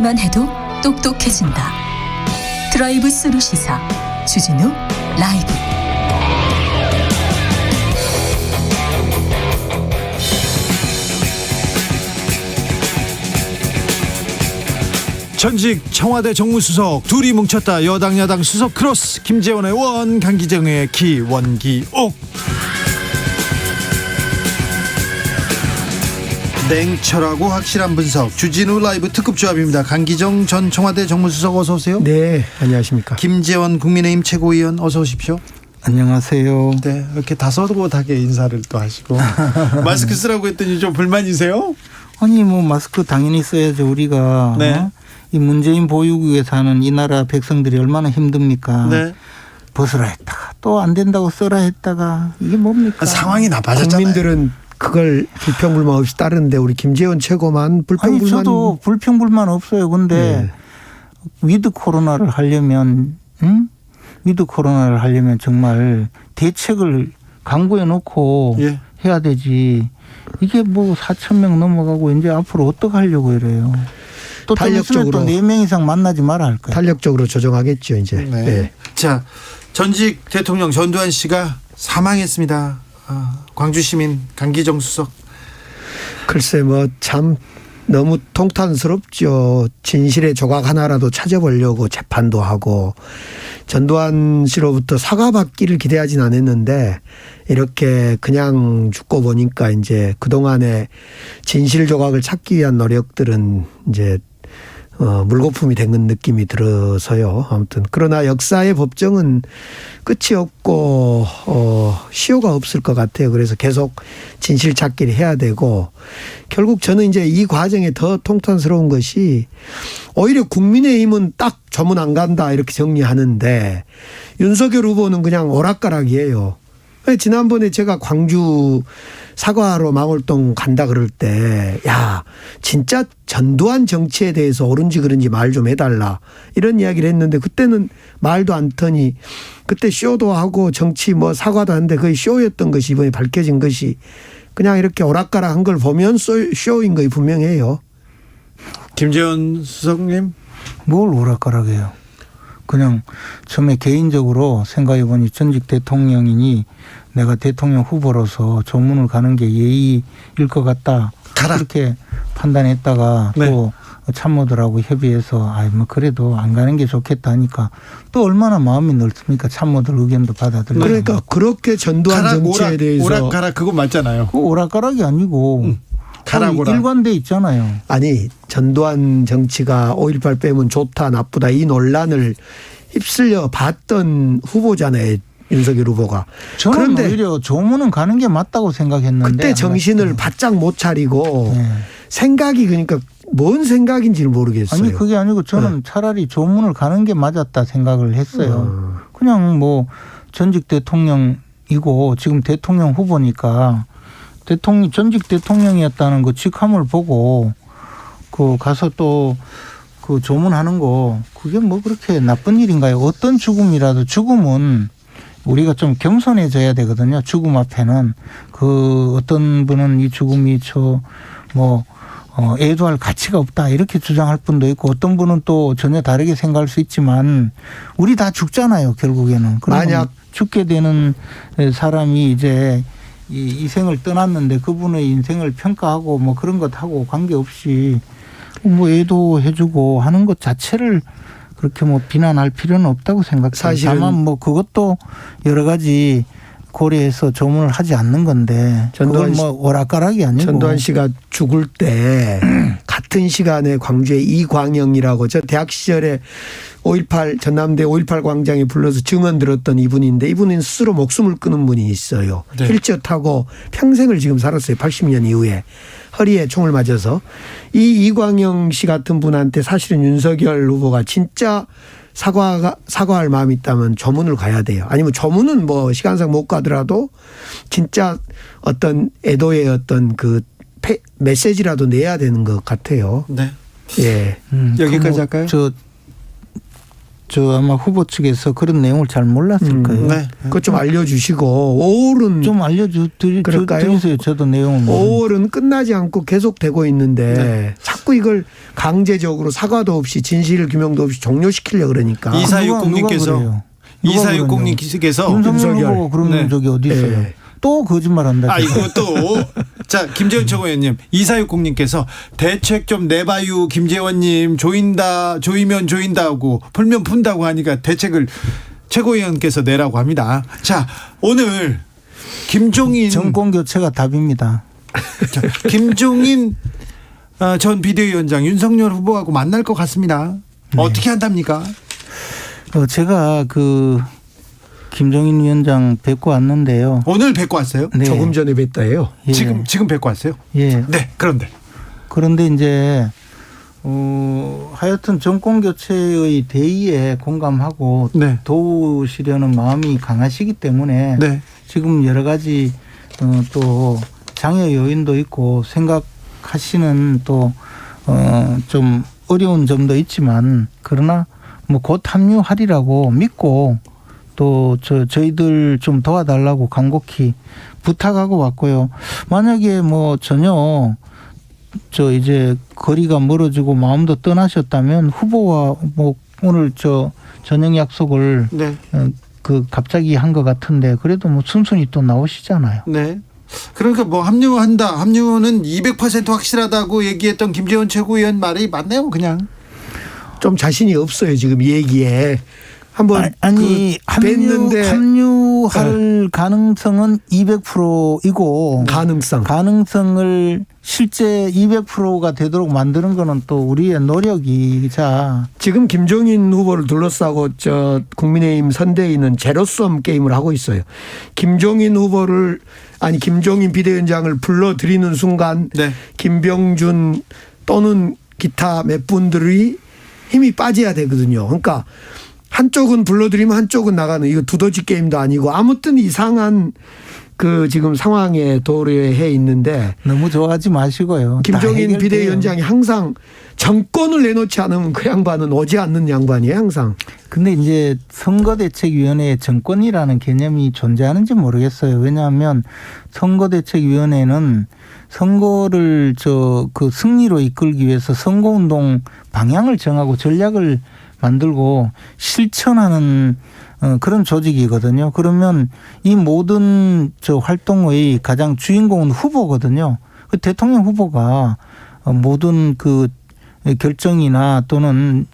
듣기만 해도 똑똑해진다. 드라이브 스루 시사 주진우 라이브. 전직 청와대 정무수석 둘이 뭉쳤다. 여당 야당 수석 크로스. 김재원의 원, 강기정의 기, 원기옥. 냉철하고 확실한 분석 주진우 라이브 특급 조합입니다. 강기정 전 청와대 정무수석 어서 오세요. 네, 안녕하십니까. 김재원 국민의힘 최고위원 어서 오십시오. 안녕하세요. 네, 이렇게 다소곳하게 인사를 또 하시고 마스크 쓰라고 했더니 좀 불만이세요? 아니 뭐 마스크 당연히 써야죠. 우리가 네. 이 문재인 보유국에 사는 이 나라 백성들이 얼마나 힘듭니까? 네. 벗으라 했다가 또 안 된다고 써라 했다가 이게 뭡니까? 상황이 나빠졌잖아요. 국민들은 그걸 불평불만 없이 따르는데 우리 김재원 최고만 불평불만. 아니 저도 불평불만 없어요. 근데 위드 코로나를 하려면 위드 코로나를 하려면 정말 대책을 강구해 놓고 해야 되지. 이게 뭐 4,000명 넘어가고 이제 앞으로 어떻게 하려고 이래요. 또 탄력적으로 또 4명 이상 만나지 말아 할 거예요. 탄력적으로 조정하겠죠 이제. 네. 네. 자, 전직 대통령 전두환 씨가 사망했습니다. 광주 시민 강기정 수석. 글쎄 뭐 참 너무 통탄스럽죠. 진실의 조각 하나라도 찾아보려고 재판도 하고 전두환 씨로부터 사과받기를 기대하진 않았는데 이렇게 그냥 죽고 보니까 이제 그동안의 진실 조각을 찾기 위한 노력들은 이제 물거품이 된 느낌이 들어서요. 아무튼 그러나 역사의 법정은 끝이 없고 시효가 없을 것 같아요. 그래서 계속 진실 찾기를 해야 되고 결국 저는 이제 이 과정에 더 통탄스러운 것이 오히려 국민의힘은 딱 조문 안 간다 이렇게 정리하는데 윤석열 후보는 그냥 오락가락이에요. 지난번에 제가 광주 사과하러 망월동 간다 그럴 때 야 진짜 전두환 정치에 대해서 옳은지 그른지 말 좀 해달라 이런 이야기를 했는데 그때는 말도 안 터니 그때 쇼도 하고 정치 뭐 사과도 하는데 거의 쇼였던 것이 이번에 밝혀진 것이 그냥 이렇게 오락가락 한 걸 보면 쇼인 거이 분명해요. 김재원 수석님. 뭘 오락가락해요. 그냥 처음에 개인적으로 생각해 보니 전직 대통령이니 내가 대통령 후보로서 조문을 가는 게 예의일 것 같다. 그렇게 판단했다가 또 참모들하고 협의해서 뭐 그래도 안 가는 게 좋겠다 하니까 또 얼마나 마음이 넓습니까? 참모들 의견도 받아들이고. 그러니까 그렇게 전두환 정치에 대해서. 오락가락 그거 맞잖아요. 그 오락가락이 아니고 가락오락. 일관돼 있잖아요. 아니 전두환 정치가 5.18 빼면 좋다 나쁘다 이 논란을 휩쓸려 봤던 후보잖아요. 윤석열 후보가. 저는 그런데 오히려 조문은 가는 게 맞다고 생각했는데. 그때 정신을 바짝 못 차리고 생각이 그러니까 뭔 생각인지를 모르겠어요. 아니 그게 아니고 저는 차라리 조문을 가는 게 맞았다 생각을 했어요. 그냥 뭐 전직 대통령이고 지금 대통령 후보니까 전직 대통령이었다는 그 직함을 보고 그 가서 또 그 조문하는 거 그게 뭐 그렇게 나쁜 일인가요? 어떤 죽음이라도 죽음은 우리가 좀 겸손해져야 되거든요. 죽음 앞에는 그 어떤 분은 이 죽음이 애도할 가치가 없다 이렇게 주장할 분도 있고 어떤 분은 또 전혀 다르게 생각할 수 있지만 우리 다 죽잖아요. 결국에는. 만약 죽게 되는 사람이 이제 이 생을 떠났는데 그분의 인생을 평가하고 뭐 그런 것하고 관계없이 뭐 애도해주고 하는 것 자체를 그렇게 뭐 비난할 필요는 없다고 생각해요. 사실은 다만 뭐 그것도 여러 가지 고려해서 조문을 하지 않는 건데 그건 뭐 오락가락이 아니고. 전두환 씨가 죽을 때 같은 시간에 광주에 이광영이라고 저 대학 시절에 5.18 전남대 5.18 광장에 불러서 증언 들었던 이분인데 이분은 스스로 목숨을 끊은 분이 있어요. 네. 휠체어 타고 평생을 지금 살았어요. 80년 이후에. 허리에 총을 맞아서. 이 이광영 씨 같은 분한테 사실은 윤석열 후보가 진짜 사과할 마음이 있다면 조문을 가야 돼요. 아니면 조문은 뭐 시간상 못 가더라도 진짜 어떤 애도의 어떤 그 메시지라도 내야 되는 것 같아요. 네. 예. 여기까지 할까요? 저 아마 후보 측에서 그런 내용을 잘 몰랐을 거예요. 네. 그것 좀 알려주시고 5월은 좀 알려주세요. 저도 내용을. 5월은 끝나지 않고 계속되고 있는데 네. 자꾸 이걸 강제적으로 사과도 없이 진실 규명도 없이 종료시키려고 그러니까. 이사육공님께서 이사육공님께서 윤석열 후보가 그런 네. 적이 어디 있어요? 네. 또 거짓말한다. 이것도 자 김재원 최고위원님 이사육공님께서 대책 좀 내봐요 김재원님 조이면 조인다고 풀면 푼다고 하니까 대책을 최고위원께서 내라고 합니다. 자 오늘 김종인 정권 교체가 답입니다. 자, 김종인 전 비대위원장 윤석열 후보하고 만날 것 같습니다. 어떻게 한답니까? 제가 김종인 위원장 뵙고 왔는데요. 오늘 뵙고 왔어요? 네. 조금 전에 뵀다예요. 예. 지금 뵙고 왔어요? 예. 네. 그런데 이제 하여튼 정권 교체의 대의에 공감하고 네. 도우시려는 마음이 강하시기 때문에 네. 지금 여러 가지 또 장애 요인도 있고 생각하시는 또 좀 어려운 점도 있지만 그러나 뭐 곧 합류하리라고 믿고 또 저희들 좀 도와달라고 간곡히 부탁하고 왔고요. 만약에 뭐 전혀 이제 거리가 멀어지고 마음도 떠나셨다면 후보와 뭐 오늘 저녁 약속을 네. 갑자기 한 것 같은데 그래도 뭐 순순히 또 나오시잖아요. 네. 그러니까 뭐 합류는 200% 확실하다고 얘기했던 김재원 최고위원 말이 맞네요, 그냥. 좀 자신이 없어요 지금 이 얘기에. 한번 아니 합류할 가능성은 200%이고 가능성을 실제 200%가 되도록 만드는 거는 또 우리의 노력이자 지금 김종인 후보를 둘러싸고 국민의힘 선대위는 제로섬 게임을 하고 있어요. 김종인 비대위원장을 불러들이는 순간 네. 김병준 또는 기타 몇 분들이 힘이 빠져야 되거든요. 그러니까 한쪽은 불러들이면 한쪽은 나가는 이거 두더지 게임도 아니고 아무튼 이상한 지금 상황에 도래해 있는데 너무 좋아하지 마시고요. 김종인 비대위원장이 항상 정권을 내놓지 않으면 그 양반은 오지 않는 양반이에요 항상. 근데 이제 선거대책위원회에 정권이라는 개념이 존재하는지 모르겠어요. 왜냐하면 선거대책위원회는 선거를 승리로 이끌기 위해서 선거운동 방향을 정하고 전략을 만들고 실천하는 그런 조직이거든요. 그러면 이 모든 활동의 가장 주인공은 후보거든요. 그 대통령 후보가 모든 결정이나 또는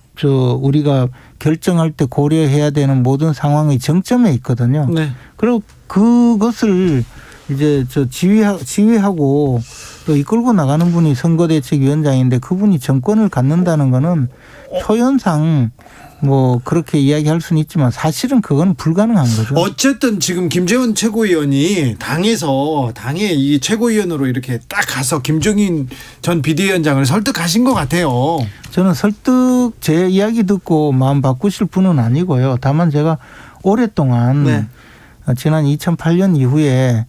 우리가 결정할 때 고려해야 되는 모든 상황의 정점에 있거든요. 네. 그리고 그것을 이제 지휘하고 또 이끌고 나가는 분이 선거대책위원장인데 그분이 정권을 갖는다는 거는 표현상 뭐 그렇게 이야기할 수는 있지만 사실은 그건 불가능한 거죠. 어쨌든 지금 김재원 최고위원이 당의 이 최고위원으로 이렇게 딱 가서 김종인 전 비대위원장을 설득하신 것 같아요. 저는 제 이야기 듣고 마음 바꾸실 분은 아니고요. 다만 제가 오랫동안 네. 지난 2008년 이후에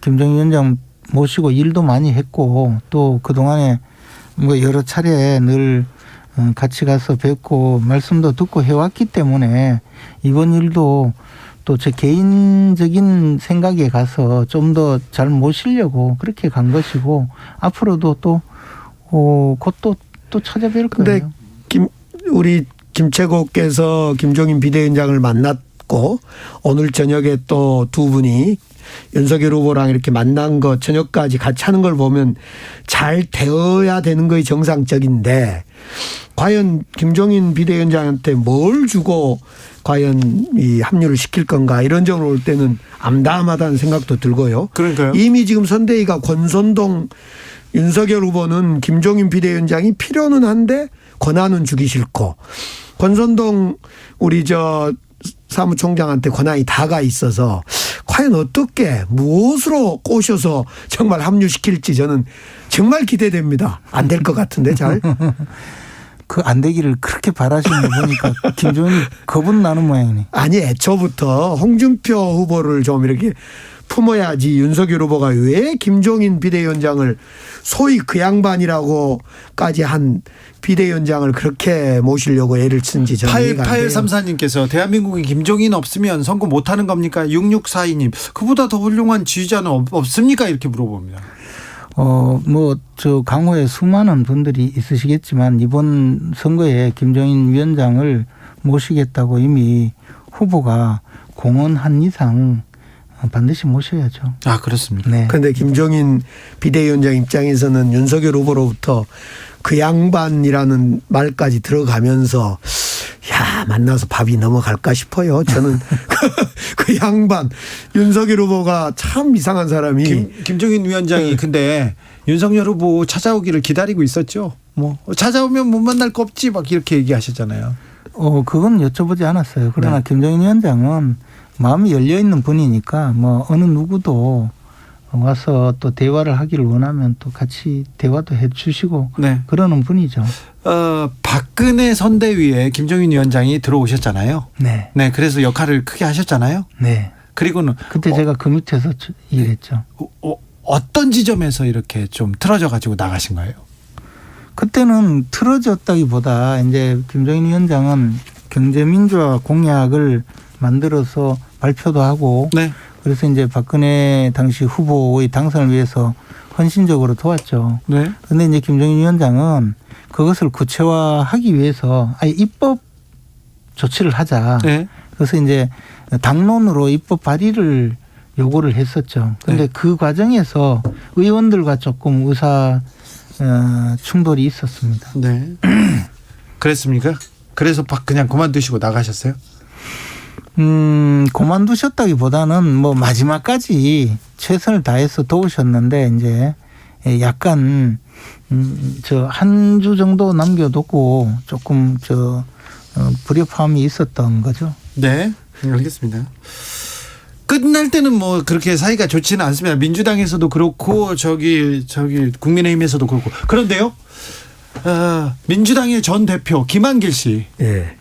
김종인 위원장 모시고 일도 많이 했고 또 그동안에 뭐 여러 차례 늘 같이 가서 뵙고 말씀도 듣고 해왔기 때문에 이번 일도 또 제 개인적인 생각에 가서 좀 더 잘 모시려고 그렇게 간 것이고 앞으로도 또 곧 또 찾아뵐 거예요. 근데 우리 김최고께서 김종인 비대위원장을 만났고 오늘 저녁에 또 두 분이 윤석열 후보랑 이렇게 만난 거 저녁까지 같이 하는 걸 보면 잘 되어야 되는 거이 정상적인데 과연 김종인 비대위원장한테 뭘 주고 과연 이 합류를 시킬 건가 이런 점으로 올 때는 암담하다는 생각도 들고요. 그러니까요. 이미 지금 선대위가 권선동 윤석열 후보는 김종인 비대위원장이 필요는 한데 권한은 주기 싫고 권선동 우리 사무총장한테 권한이 다가 있어서 과연 어떻게 무엇으로 꼬셔서 정말 합류시킬지 저는 정말 기대됩니다. 안 될 것 같은데 잘. 안 되기를 그렇게 바라시는 거 보니까 김종인이 겁은 나는 모양이네. 아니 애초부터 홍준표 후보를 좀 이렇게 품어야지 윤석열 후보가 왜 김종인 비대위원장을 소위 그 양반이라고까지 한 비대위원장을 그렇게 모시려고 애를 쓴지 저는 이해가 안 돼요. 8834님께서 대한민국에 김종인 없으면 선거 못하는 겁니까? 6642님 그보다 더 훌륭한 지휘자는 없습니까? 이렇게 물어봅니다. 저 강호에 수많은 분들이 있으시겠지만 이번 선거에 김종인 위원장을 모시겠다고 이미 후보가 공언한 이상 반드시 모셔야죠. 아, 그렇습니다. 네. 그런데 김종인 비대위원장 입장에서는 윤석열 후보로부터 그 양반이라는 말까지 들어가면서 야, 만나서 밥이 넘어갈까 싶어요. 저는 그 양반 윤석열 후보가 참 이상한 사람이. 김종인 위원장이 근데 윤석열 후보 찾아오기를 기다리고 있었죠. 뭐 찾아오면 못 만날 거 없지 막 이렇게 얘기하셨잖아요. 그건 여쭤보지 않았어요. 그러나 네. 김종인 위원장은 마음이 열려 있는 분이니까 뭐 어느 누구도 와서 또 대화를 하기를 원하면 또 같이 대화도 해 주시고 네. 그러는 분이죠. 박근혜 선대위에 김종인 위원장이 들어오셨잖아요. 네. 네, 그래서 역할을 크게 하셨잖아요. 네. 그리고는 그때 제가 그 밑에서 일했죠. 어떤 지점에서 이렇게 좀 틀어져 가지고 나가신 거예요? 그때는 틀어졌다기보다 이제 김종인 위원장은 경제민주화 공약을 만들어서 발표도 하고 네. 그래서 이제 박근혜 당시 후보의 당선을 위해서 헌신적으로 도왔죠. 네. 그런데 이제 김종인 위원장은 그것을 구체화하기 위해서 아예 입법 조치를 하자. 네. 그래서 이제 당론으로 입법 발의를 요구를 했었죠. 그런데 네. 그 과정에서 의원들과 조금 의사 충돌이 있었습니다. 네. 그랬습니까? 그래서 그냥 그만두시고 나가셨어요? 그만두셨다기보다는 뭐 마지막까지 최선을 다해서 도우셨는데 이제 약간 저 한 주 정도 남겨두고 조금 불협화음이 있었던 거죠. 네. 알겠습니다. 끝날 때는 뭐 그렇게 사이가 좋지는 않습니다. 민주당에서도 그렇고 저기 국민의힘에서도 그렇고. 그런데요. 민주당의 전 대표 김한길 씨. 예.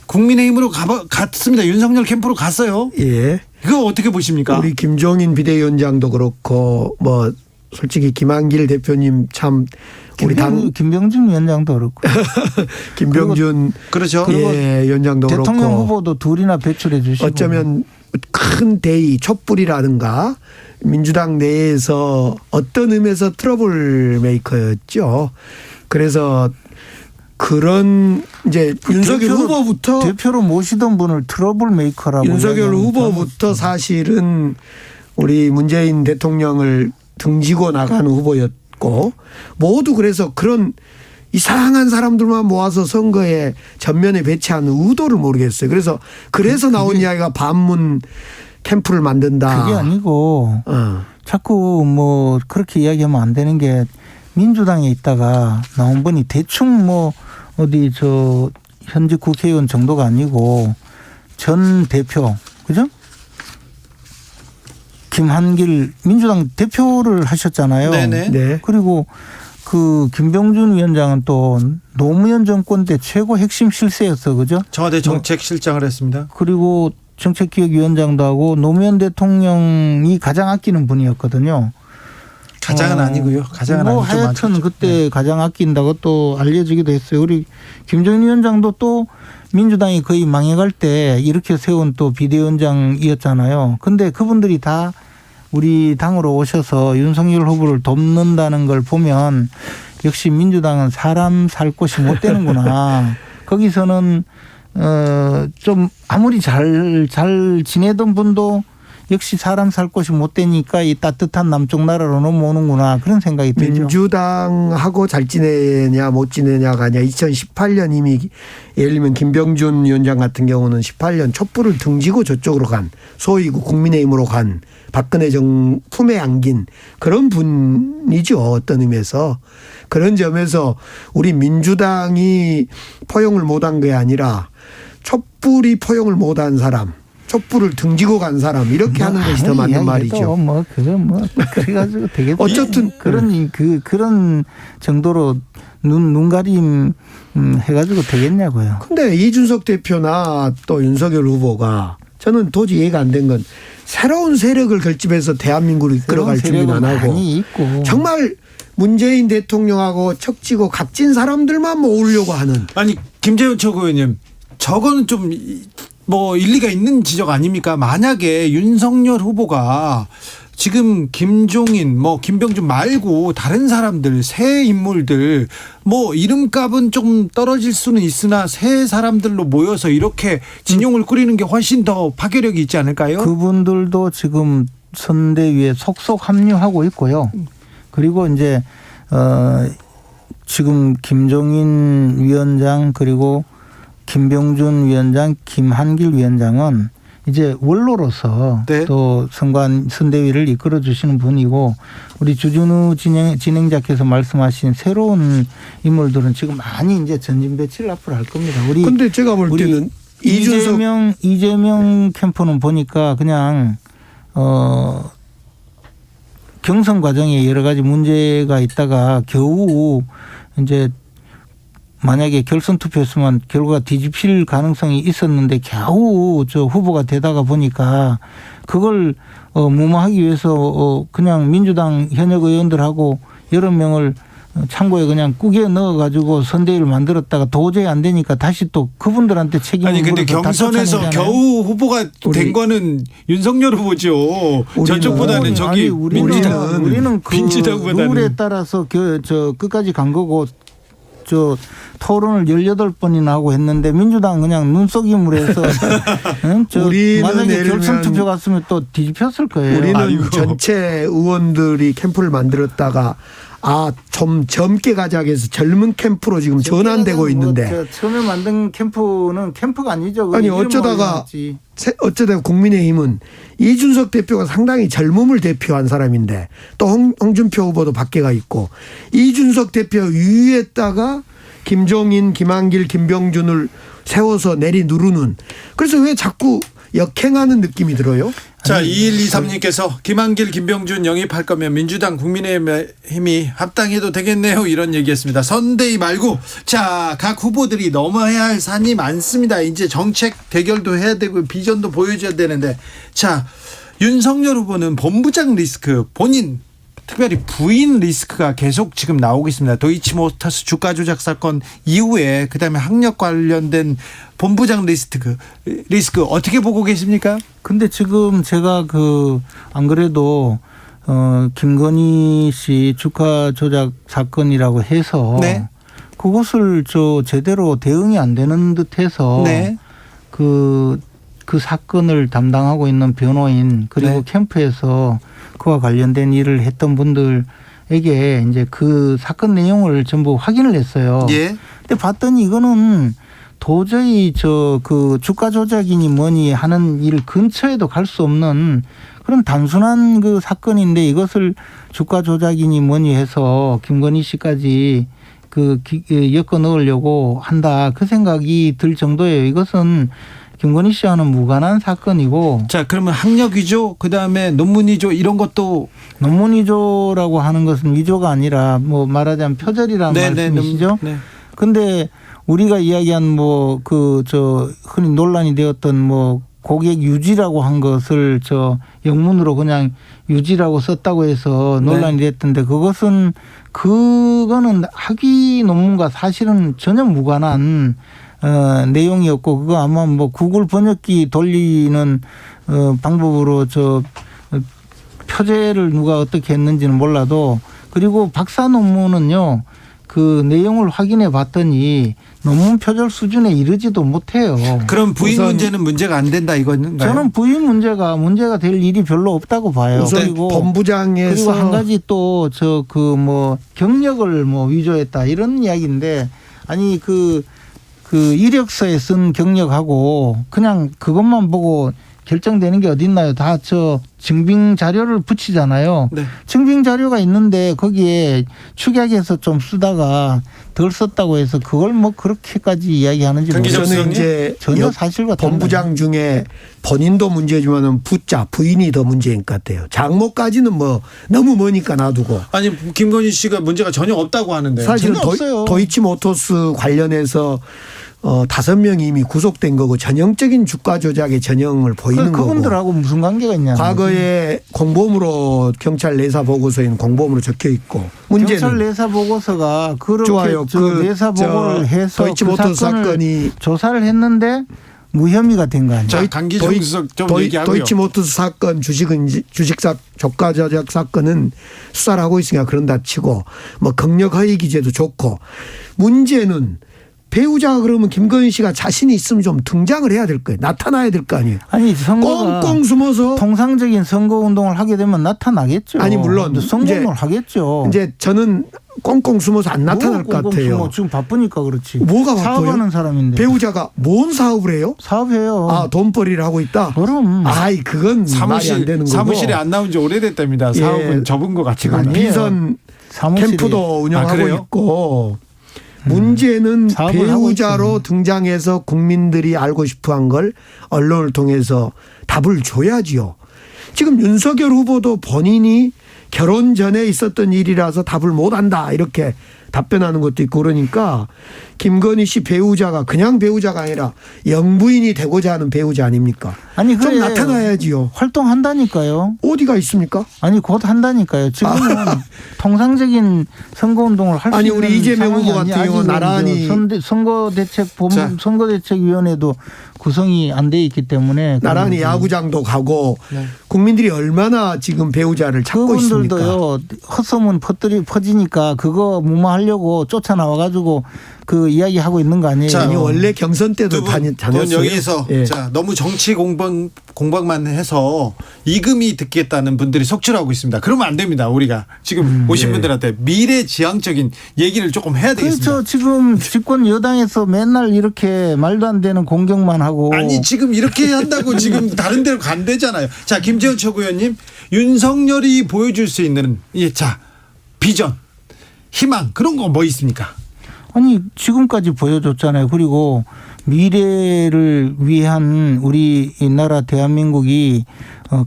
국민의힘으로 갔습니다. 윤석열 캠프로 갔어요. 예. 이거 어떻게 보십니까? 우리 김종인 비대위원장도 그렇고 뭐 솔직히 김한길 대표님 참 우리 당 김병준 위원장도 그렇고 김병준 그렇죠. 예, 위원장도 대통령 그렇고 후보도 둘이나 배출해 주시고 어쩌면 큰 대의 촛불이라든가 민주당 내에서 어떤 의미에서 트러블 메이커였죠. 그래서 그런 이제 윤석열 후보부터 대표로 모시던 분을 트러블 메이커라고 윤석열 후보부터 사실은 우리 문재인 대통령을 등지고 나가는 후보였고 모두 그래서 그런 이상한 사람들만 모아서 선거에 전면에 배치하는 의도를 모르겠어요. 그래서 나온 이야기가 반문 캠프를 만든다. 그게 아니고 자꾸 뭐 그렇게 이야기하면 안 되는 게 민주당에 있다가 나온 분이 대충 뭐 어디 현직 국회의원 정도가 아니고 전 대표 그죠? 김한길 민주당 대표를 하셨잖아요. 네네. 네. 그리고 그 김병준 위원장은 또 노무현 정권 때 최고 핵심 실세였어, 그죠? 청와대 정책실장을 했습니다. 그리고 정책기획위원장도 하고 노무현 대통령이 가장 아끼는 분이었거든요. 가장은 아니고요. 가장은 뭐 아니고 좀 하여튼 많겠죠. 그때 네. 가장 아낀다고 또 알려지기도 했어요. 우리 김종인 위원장도 또 민주당이 거의 망해갈 때 이렇게 세운 또 비대위원장이었잖아요. 근데 그분들이 다 우리 당으로 오셔서 윤석열 후보를 돕는다는 걸 보면 역시 민주당은 사람 살 곳이 못 되는구나. 거기서는 좀 아무리 잘 지내던 분도 역시 사람 살 곳이 못 되니까 이 따뜻한 남쪽 나라로 넘어오는구나 그런 생각이 들죠. 민주당하고 잘 지내냐 못 지내냐가 아니라 2018년 이미 예를 들면 김병준 위원장 같은 경우는 18년 촛불을 등지고 저쪽으로 간 소위 국민의힘으로 간 박근혜 정 품에 안긴 그런 분이죠. 어떤 의미에서. 그런 점에서 우리 민주당이 포용을 못한 게 아니라 촛불이 포용을 못한 사람. 촛불을 등지고 간 사람 이렇게 하는 것이 더 맞는 말이죠. 뭐 그거 뭐 그래가지고 되게 어쨌든 그런 정도로 눈 가림 해가지고 되겠냐고요. 근데 이준석 대표나 또 윤석열 후보가 저는 도저히 이해가 안 된 건 새로운 세력을 결집해서 대한민국을 이끌어갈 준비는 안 하고 많이 있고. 정말 문재인 대통령하고 척지고 값진 사람들만 모으려고 하는. 아니 김재현 최고위원님 저거는 좀 뭐 일리가 있는 지적 아닙니까? 만약에 윤석열 후보가 지금 김종인 뭐 김병준 말고 다른 사람들 새 인물들 뭐 이름값은 좀 떨어질 수는 있으나 새 사람들로 모여서 이렇게 진용을 꾸리는 게 훨씬 더 파괴력이 있지 않을까요? 그분들도 지금 선대위에 속속 합류하고 있고요. 그리고 이제 지금 김종인 위원장 그리고 김병준 위원장, 김한길 위원장은 이제 원로로서 네. 또 선대위를 이끌어 주시는 분이고 우리 주진우 진행자께서 말씀하신 새로운 인물들은 지금 많이 이제 전진 배치를 앞으로 할 겁니다. 근데 제가 볼 때는 이재명 캠프는 보니까 그냥 경선 과정에 여러 가지 문제가 있다가 겨우 이제 만약에 결선 투표였으면 결과가 뒤집힐 가능성이 있었는데 겨우 저 후보가 되다가 보니까 그걸 무마하기 위해서 그냥 민주당 현역 의원들하고 여러 명을 창고에 그냥 꾸겨 넣어가지고 선대위를 만들었다가 도저히 안 되니까 다시 또 그분들한테 책임을 아니 근데 물어서 다 경선에서 쫓아내잖아요. 겨우 후보가 된 거는 윤석열 후보죠. 저쪽보다는 저기 민주당 우리는 그 민주당보다는. 룰에 따라서 저 끝까지 간 거고 저 토론을 18번이나 하고 했는데 민주당 그냥 눈속임으로 응? 만약에 예를 결선 들면 투표 갔으면 또 뒤집혔을 거예요. 우리는 아이고. 전체 의원들이 캠프를 만들었다가 좀 젊게 가자 해서 젊은 캠프로 지금 전환되고 있는데 처음에 만든 캠프는 캠프가 아니죠. 아니 어쩌다가 국민의힘은 이준석 대표가 상당히 젊음을 대표한 사람인데 또 홍준표 후보도 밖에가 있고 이준석 대표 위에다가 김종인, 김한길, 김병준을 세워서 내리누르는 그래서 왜 자꾸 역행하는 느낌이 들어요? 자, 2123님께서 김한길, 김병준 영입할 거면 민주당 국민의힘이 합당해도 되겠네요. 이런 얘기했습니다. 선대위 말고 자, 각 후보들이 넘어야 할 산이 많습니다. 이제 정책 대결도 해야 되고 비전도 보여줘야 되는데 자, 윤석열 후보는 본부장 리스크 본인 특별히 부인 리스크가 계속 지금 나오고 있습니다. 도이치모터스 주가 조작 사건 이후에 그다음에 학력 관련된 본부장 리스크 어떻게 보고 계십니까? 근데 지금 제가 안 그래도 김건희 씨 주가 조작 사건이라고 해서 네. 그것을 제대로 대응이 안 되는 듯해서 네. 그 사건을 담당하고 있는 변호인 그리고 네. 캠프에서 그와 관련된 일을 했던 분들에게 이제 그 사건 내용을 전부 확인을 했어요. 예. 근데 봤더니 이거는 도저히 그 주가 조작이니 뭐니 하는 일 근처에도 갈 수 없는 그런 단순한 그 사건인데 이것을 주가 조작이니 뭐니 해서 김건희 씨까지 엮어 넣으려고 한다. 그 생각이 들 정도예요. 이것은 김건희 씨와는 무관한 사건이고. 자, 그러면 학력 위조, 그다음에 논문 위조 이런 것도 논문 위조라고 하는 것은 위조가 아니라 뭐 말하자면 표절이라는 말씀이시죠? 네. 근데 우리가 이야기한 흔히 논란이 되었던 고객 유지라고 한 것을 영문으로 그냥 유지라고 썼다고 해서 논란이 됐던데 그거는 학위 논문과 사실은 전혀 무관한 내용이었고 그거 아마 구글 번역기 돌리는 방법으로 표제를 누가 어떻게 했는지는 몰라도 그리고 박사 논문은요 그 내용을 확인해 봤더니 논문 표절 수준에 이르지도 못해요. 그럼 부인 문제는 문제가 안 된다 이건가요? 저는 부인 문제가 될 일이 별로 없다고 봐요. 우선 그리고 본부장에서 한 가지 또 경력을 위조했다 이런 이야기인데 아니 그 이력서에 쓴 경력하고 그냥 그것만 보고 결정되는 게 어딨나요? 다 증빙 자료를 붙이잖아요. 네. 증빙 자료가 있는데 거기에 축약해서 좀 쓰다가 덜 썼다고 해서 그걸 그렇게까지 이야기하는지 저는 이제 전혀 사실과 본부장 중에 본인도 문제지만은 부인이 더 문제인 것 같아요. 장모까지는 너무 머니까 놔두고. 아니 김건희 씨가 문제가 전혀 없다고 하는데. 사실은 전혀 없어요. 도이치모터스 관련해서 5명이 이미 구속된 거고 전형적인 주가 조작의 전형을 보이는 거고. 그분들하고 무슨 관계가 있냐. 과거에 공범으로 경찰 내사 보고서에는 공범으로 적혀 있고 문제는 경찰 내사 보고서가 그렇게 좋아요. 내사 보고를 해서 도이치모터 사건이 조사를 했는데 무혐의가 된 거 아니에요. 자, 강기정 수석 좀 얘기하고요. 도이치모터스 사건 주식사 조가 조작 사건은 수사를 하고 있으니까 그런다 치고 뭐 경력 허위 기재도 좋고 문제는 배우자가 그러면 김건희 씨가 자신이 있으면 좀 등장을 해야 될 거예요. 나타나야 될 거 아니에요. 아니 선거가 꽁꽁 숨어서 통상적인 선거 운동을 하게 되면 나타나겠죠. 아니 물론 선거 운동을 하겠죠. 이제 저는 꽁꽁 숨어서 안 나타날 것 같아요. 지금 바쁘니까 그렇지. 뭐가 바빠요? 사업하는 사람인데. 배우자가 뭔 사업을 해요? 사업해요. 아, 돈벌이를 하고 있다? 그럼. 아이, 그건 말이 안 되는 거고. 사무실에 안 나온 지 오래됐답니다. 예. 사업은 접은 것 같지가 아니에요. 않아요. 비선 사무실에. 캠프도 운영하고 그래요? 있고 문제는 사업을 하고 배우자로 있어요. 등장해서 국민들이 알고 싶어한 걸 언론을 통해서 답을 줘야지요. 지금 윤석열 후보도 본인이 결혼 전에 있었던 일이라서 답을 못한다 이렇게 답변하는 것도 있고 그러니까 김건희 씨 배우자가 그냥 배우자가 아니라 영부인이 되고자 하는 배우자 아닙니까? 아니 좀 그래. 나타나야지요. 활동한다니까요. 어디가 있습니까? 아니 곧 한다니까요. 지금은 통상적인 선거운동을 할 수 아니, 있는 우리 이재명 상황이 후보 같은 아니에요. 경우는 나란히 자. 선거대책위원회도 구성이 안 돼 있기 때문에 나란히 그런 야구장도 가고 네. 국민들이 얼마나 지금 배우자를 찾고 있습니까? 그분들도요 헛소문 퍼지니까 그거 무마하려고 쫓아나와 가지고 그 이야기하고 있는 거 아니에요. 자, 아니 원래 경선 때도 분 다녔어요. 여기서 예. 자, 너무 정치 공방만 해서 이금희 듣겠다는 분들이 속출하고 있습니다. 그러면 안 됩니다. 우리가 지금 오신 네. 분들한테 미래지향적인 얘기를 조금 해야 되겠습니다. 그렇죠. 지금 집권 여당에서 맨날 이렇게 말도 안 되는 공격만 하고 아니 지금 이렇게 한다고 지금 다른 데로 간대잖아요. 자, 김재현 최고위원님, 윤석열이 보여줄 수 있는 자 비전, 희망 그런 거 뭐 있습니까? 아니 지금까지 보여줬잖아요. 그리고 미래를 위한 우리 이 나라 대한민국이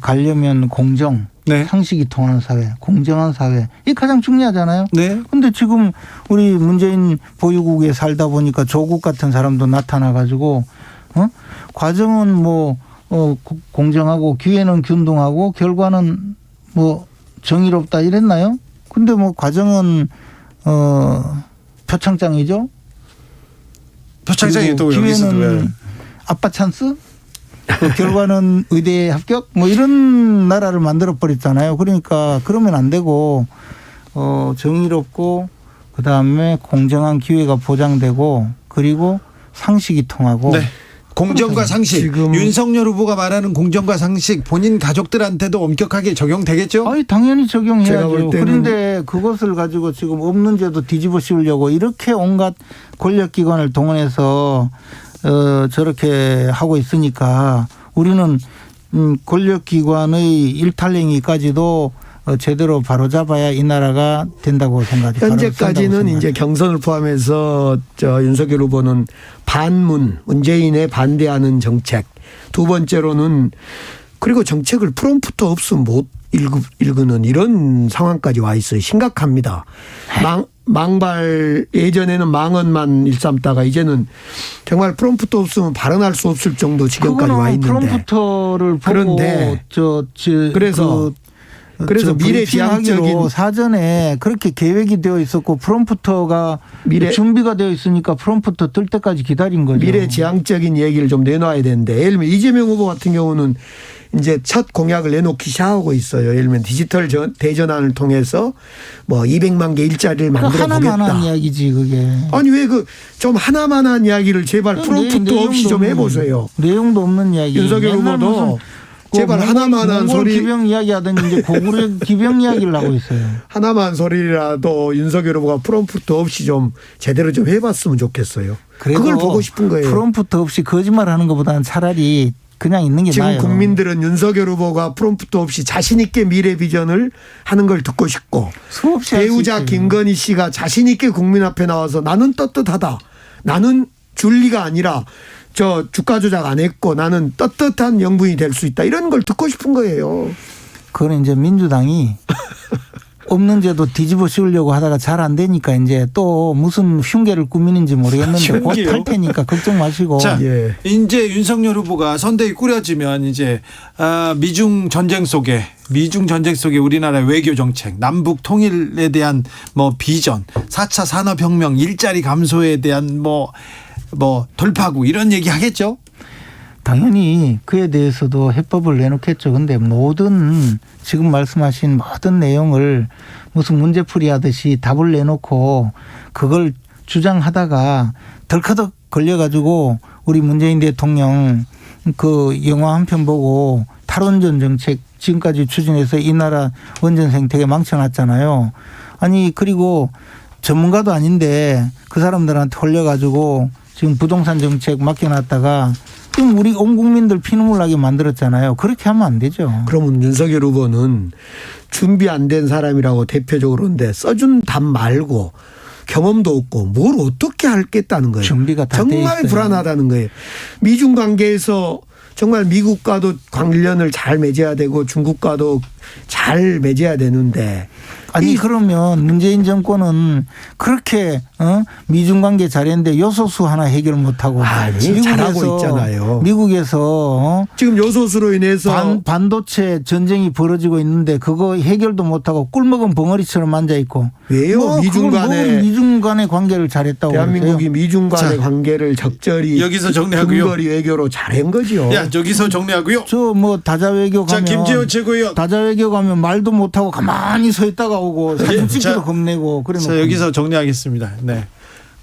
가려면 공정, 네. 상식이 통하는 사회, 공정한 사회 이게 가장 중요하잖아요. 네. 근데 지금 우리 문재인 보유국에 살다 보니까 조국 같은 사람도 나타나 가지고 과정은 뭐 공정하고 기회는 균등하고 결과는 뭐 정의롭다 이랬나요? 근데 뭐 과정은 표창장이죠. 표창장이 또 그리고 여기서도 왜? 기회는 아빠 찬스? 그 결과는 의대 합격? 뭐 이런 나라를 만들어 버렸잖아요. 그러니까 그러면 안 되고 정의롭고 그다음에 공정한 기회가 보장되고 그리고 상식이 통하고 네. 공정과 상식. 지금 윤석열 후보가 말하는 공정과 상식 본인 가족들한테도 엄격하게 적용되겠죠? 아니 당연히 제가 적용해야죠. 볼 때는 그런데 그것을 가지고 지금 없는 죄도 뒤집어 씌우려고 이렇게 온갖 권력기관을 동원해서 저렇게 하고 있으니까 우리는 권력기관의 일탈행위까지도 제대로 바로잡아야 이 나라가 된다고 생각해요. 현재까지는 이제 경선을 포함해서 윤석열 후보는 반문, 문재인에 반대하는 정책. 두 번째로는 그리고 정책을 프롬프트 없으면 못 읽는 이런 상황까지 와 있어요. 심각합니다. 망발 예전에는 망언만 일삼다가 이제는 정말 프롬프트 없으면 발언할 수 없을 정도 지경까지 와 있는데. 프롬프터를 보고 그런데 그래서 미래지향적인 사전에 그렇게 계획이 되어 있었고 프롬프터가 준비가 되어 있으니까 프롬프터 뜰 때까지 기다린 거죠. 미래지향적인 얘기를 좀 내놔야 되는데 예를 들면 이재명 후보 같은 경우는 이제 첫 공약을 내놓기 시작하고 있어요. 예를 들면 디지털 대전환을 통해서 뭐 200만 개 일자리를 만들어 보겠다. 하나만한 이야기지 그게. 아니 왜 그 좀 하나만한 이야기를 제발 프롬프트 없이 좀 해보세요. 내용도 없는 이야기. 윤석열 후보도 제발 하나만한 소리. 기병 이야기하더니 이제 고구려 기병 이야기를 하고 있어요. 하나만 소리라도 윤석열 후보가 프롬프트 없이 좀 제대로 좀 해봤으면 좋겠어요. 그걸 보고 싶은 거예요. 프롬프트 없이 거짓말하는 것보다는 차라리 그냥 있는 게 지금 나아요. 국민들은 윤석열 후보가 프롬프트 없이 자신 있게 미래 비전을 하는 걸 듣고 싶고 수없이 배우자 김건희 씨가 자신 있게 국민 앞에 나와서 나는 떳떳하다. 나는 줄리가 아니라 저 주가 조작 안 했고 나는 떳떳한 영부인이 될 수 있다. 이런 걸 듣고 싶은 거예요. 그건 이제 민주당이 없는 죄도 뒤집어 씌우려고 하다가 잘 안 되니까 이제 또 무슨 흉계를 꾸미는지 모르겠는데 곧 흉계요? 탈 테니까 걱정 마시고. 자, 예. 이제 윤석열 후보가 선대위 꾸려지면 이제 미중 전쟁 속에 우리나라 외교 정책, 남북 통일에 대한 뭐 비전, 4차 산업혁명, 일자리 감소에 대한 뭐 돌파구 이런 얘기 하겠죠? 당연히 그에 대해서도 해법을 내놓겠죠. 근데 모든 지금 말씀하신 모든 내용을 무슨 문제풀이 하듯이 답을 내놓고 그걸 주장하다가 덜커덕 걸려가지고 우리 문재인 대통령 그 영화 한 편 보고 탈원전 정책 지금까지 추진해서 이 나라 원전 생태계 망쳐놨잖아요. 아니 그리고 전문가도 아닌데 그 사람들한테 홀려가지고 지금 부동산 정책 맡겨놨다가 지금 우리 온 국민들 피눈물 나게 만들었잖아요. 그렇게 하면 안 되죠. 그러면 윤석열 후보는 준비 안 된 사람이라고 대표적으로인데 써준 답 말고 경험도 없고 뭘 어떻게 하겠다는 거예요. 준비가 다 돼 정말 있어요. 불안하다는 거예요. 미중 관계에서 정말 미국과도 관련을 잘 맺어야 되고 중국과도 잘 맺어야 되는데 아니 그러면 문재인 정권은 그렇게 미중 관계 잘했는데 요소수 하나 해결 못하고 아니, 잘하고 있잖아요. 미국에서 지금 요소수로 인해서 반도체 전쟁이 벌어지고 있는데 그거 해결도 못하고 꿀먹은 벙어리처럼 앉아 있고 왜요? 미중 간에 미중 간의 관계를 잘했다고 대한민국이 그러세요? 미중 간의 자, 관계를 적절히 여기서 정리하고요. 근거리 외교로 잘한 거죠. 야, 여기서 정리하고요. 저 뭐 다자외교 자, 가면 김재원 최고위원. 다자외교 가면 말도 못하고 가만히 서 있다가 오고 사진 찍기도 자, 겁내고 그래. 자, 여기서 정리하겠습니다. 네.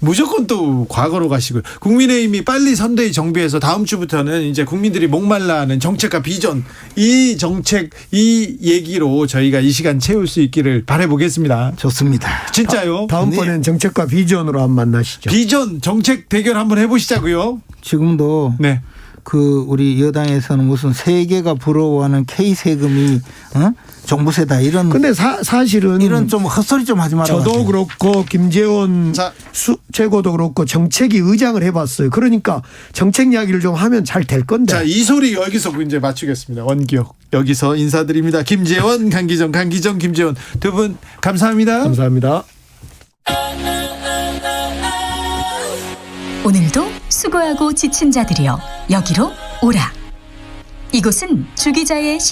무조건 또 과거로 가시고요. 국민의힘이 빨리 선대위 정비해서 다음 주부터는 이제 국민들이 목말라하는 정책과 비전, 이 정책, 이 얘기로 저희가 이 시간 채울 수 있기를 바라보겠습니다. 좋습니다. 진짜요. 다음번엔 정책과 비전으로 한번 만나시죠. 비전 정책 대결 한번 해보시자고요. 지금도 네. 그 우리 여당에서는 무슨 세계가 부러워하는 K 세금이 정부세다 이런. 근데 사실은 이런 좀 헛소리 좀 하지 말아요. 저도 그렇고 김재원 자. 최고도 그렇고 정책위 의장을 해봤어요. 그러니까 정책 이야기를 좀 하면 잘 될 건데. 자, 이 소리 여기서 이제 맞추겠습니다. 원기옥 여기서 인사드립니다. 김재원, 강기정, 김재원 두 분 감사합니다. 감사합니다. 오늘도 수고하고 지친 자들이여 여기로 오라. 이곳은 주 기자의